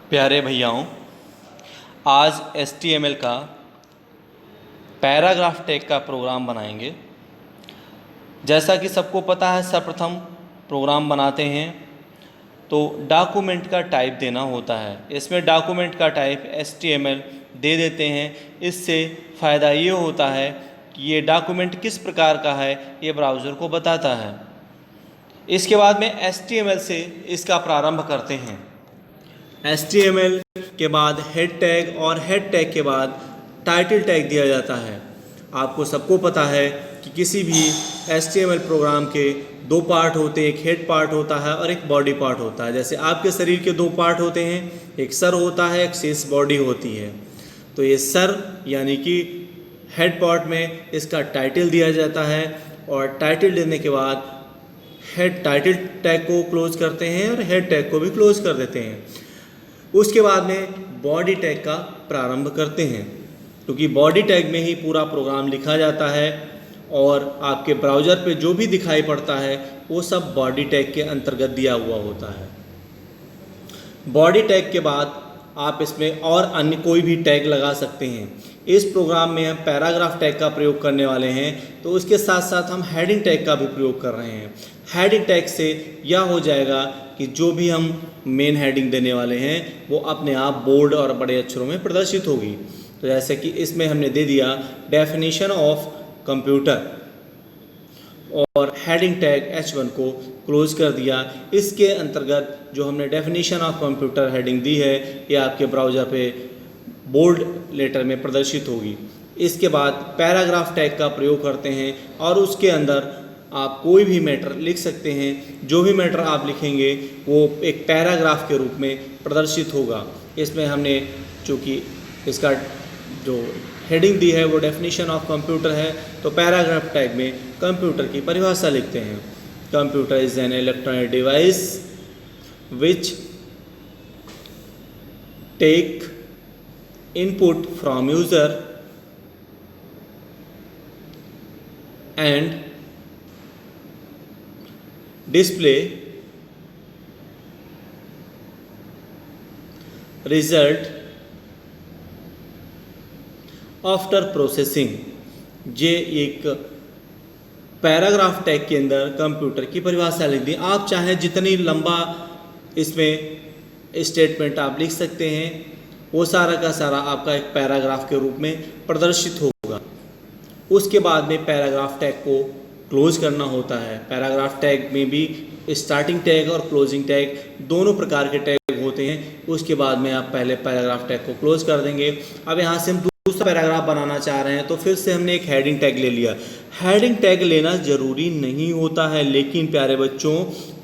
प्यारे भैयाओं, आज HTML का पैराग्राफ टैग का प्रोग्राम बनाएंगे। जैसा कि सबको पता है, सर्वप्रथम प्रोग्राम बनाते हैं तो डॉक्यूमेंट का टाइप देना होता है। इसमें डॉक्यूमेंट का टाइप HTML दे देते हैं। इससे फ़ायदा ये होता है कि ये डॉक्यूमेंट किस प्रकार का है ये ब्राउज़र को बताता है। इसके बाद में HTML से इसका प्रारंभ करते हैं। HTML के बाद हेड टैग और हेड टैग के बाद टाइटल टैग दिया जाता है। आपको सबको पता है कि किसी भी HTML प्रोग्राम के दो पार्ट होते हैं, एक हेड पार्ट होता है और एक बॉडी पार्ट होता है। जैसे आपके शरीर के दो पार्ट होते हैं, एक सर होता है, एक शेष बॉडी होती है। तो ये सर यानी कि हेड पार्ट में इसका टाइटल दिया जाता है और टाइटल देने के बाद हेड टाइटल टैग को क्लोज करते हैं और हेड टैग को भी क्लोज कर देते हैं। उसके बाद में बॉडी टैग का प्रारंभ करते हैं, क्योंकि बॉडी टैग में ही पूरा प्रोग्राम लिखा जाता है और आपके ब्राउज़र पे जो भी दिखाई पड़ता है वो सब बॉडी टैग के अंतर्गत दिया हुआ होता है। बॉडी टैग के बाद आप इसमें और अन्य कोई भी टैग लगा सकते हैं। इस प्रोग्राम में हम पैराग्राफ टैग का प्रयोग करने वाले हैं, तो उसके साथ साथ हम हेडिंग टैग का भी प्रयोग कर रहे हैं। हेडिंग टैग से यह हो जाएगा कि जो भी हम मेन हेडिंग देने वाले हैं वो अपने आप बोल्ड और बड़े अक्षरों में प्रदर्शित होगी। तो जैसे कि इसमें हमने दे दिया डेफिनेशन ऑफ कंप्यूटर और हेडिंग टैग H1 को क्लोज कर दिया। इसके अंतर्गत जो हमने डेफिनेशन ऑफ कंप्यूटर हेडिंग दी है ये आपके ब्राउज़र पे बोल्ड लेटर में प्रदर्शित होगी। इसके बाद पैराग्राफ टैग का प्रयोग करते हैं और उसके अंदर आप कोई भी मैटर लिख सकते हैं। जो भी मैटर आप लिखेंगे वो एक पैराग्राफ के रूप में प्रदर्शित होगा। इसमें हमने चूँकि इसका जो हेडिंग दी है वो डेफिनेशन ऑफ कंप्यूटर है, तो पैराग्राफ टैग में कंप्यूटर की परिभाषा लिखते हैं। Computer is an electronic device which take input from user and display result after processing. ये एक पैराग्राफ टैग के अंदर कंप्यूटर की परिभाषा लिख दी। आप चाहें जितनी लंबा इसमें स्टेटमेंट आप लिख सकते हैं, वो सारा का सारा आपका एक पैराग्राफ के रूप में प्रदर्शित होगा। उसके बाद में पैराग्राफ टैग को क्लोज करना होता है। पैराग्राफ टैग में भी स्टार्टिंग टैग और क्लोजिंग टैग दोनों प्रकार के टैग होते हैं। उसके बाद में आप पहले पैराग्राफ टैग को क्लोज कर देंगे। अब यहाँ से हम दूसरा पैराग्राफ बनाना चाह रहे हैं, तो फिर से हमने एक हेडिंग टैग ले लिया। हेडिंग टैग लेना ज़रूरी नहीं होता है, लेकिन प्यारे बच्चों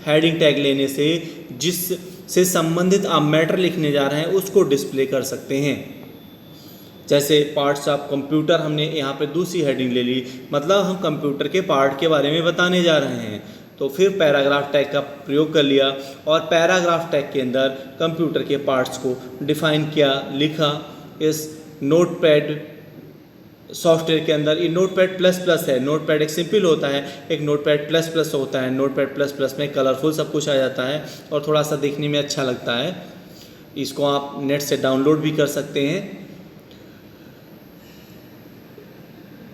हेडिंग टैग लेने से जिससे संबंधित आप मैटर लिखने जा रहे हैं उसको डिस्प्ले कर सकते हैं। जैसे पार्ट्स ऑफ कंप्यूटर हमने यहाँ पे दूसरी हेडिंग ले ली, मतलब हम कंप्यूटर के पार्ट के बारे में बताने जा रहे हैं। तो फिर पैराग्राफ टैग का प्रयोग कर लिया और पैराग्राफ टैग के अंदर कंप्यूटर के पार्ट्स को डिफाइन किया, लिखा। इस नोटपैड सॉफ्टवेयर के अंदर ये नोटपैड प्लस प्लस है। नोटपैड एक सिंपल होता है, एक नोटपैड प्लस प्लस होता है। नोटपैड प्लस प्लस में कलरफुल सब कुछ आ जाता है और थोड़ा सा देखने में अच्छा लगता है। इसको आप नेट से डाउनलोड भी कर सकते हैं।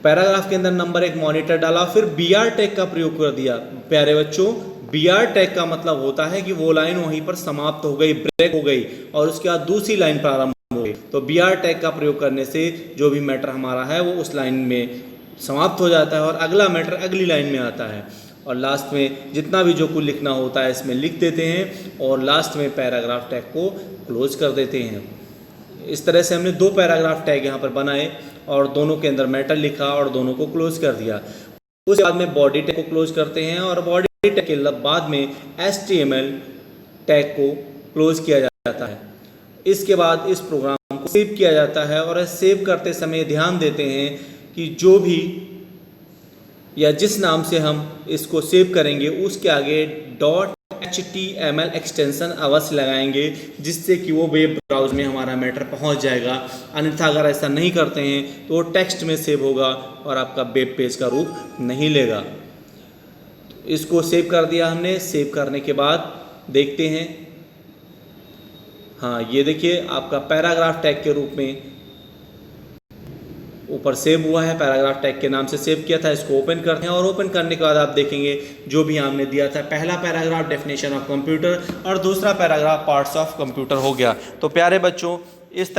पैराग्राफ के अंदर नंबर एक मॉनिटर डाला, फिर BR टैग का प्रयोग कर दिया। प्यारे बच्चों, BR टैग का मतलब होता है कि वो लाइन वहीं पर समाप्त हो गई, ब्रेक हो गई और उसके बाद दूसरी लाइन प्रारंभ हो गई। तो BR टैग का प्रयोग करने से जो भी मैटर हमारा है वो उस लाइन में समाप्त हो जाता है और अगला मैटर अगली लाइन में आता है। और लास्ट में जितना भी जो कुछ लिखना होता है इसमें लिख देते हैं और लास्ट में पैराग्राफ टैग को क्लोज कर देते हैं। इस तरह से हमने दो पैराग्राफ टैग यहाँ पर बनाए और दोनों के अंदर मैटर लिखा और दोनों को क्लोज कर दिया। उसके बाद में बॉडी टैग को क्लोज करते हैं और बॉडी टैग के बाद में HTML टैग को क्लोज किया जाता है। इसके बाद इस प्रोग्राम को सेव किया जाता है और सेव करते समय ध्यान देते हैं कि जो भी या जिस नाम से हम इसको सेव करेंगे उसके आगे .html एक्सटेंशन अवश्य लगाएंगे, जिससे कि वो वेब ब्राउज़र में हमारा मैटर पहुंच जाएगा। अन्यथा अगर ऐसा नहीं करते हैं तो वो टेक्स्ट में सेव होगा और आपका वेब पेज का रूप नहीं लेगा। इसको सेव कर दिया हमने। सेव करने के बाद देखते हैं हाँ ये देखिए आपका पैराग्राफ टैग के रूप में ऊपर सेव हुआ है, पैराग्राफ टैग के नाम से सेव किया था। इसको ओपन करते हैं और ओपन करने के बाद आप देखेंगे जो भी हमने दिया था, पहला पैराग्राफ डेफिनेशन ऑफ कंप्यूटर और दूसरा पैराग्राफ पार्ट्स ऑफ कंप्यूटर हो गया। तो प्यारे बच्चों, इस तरह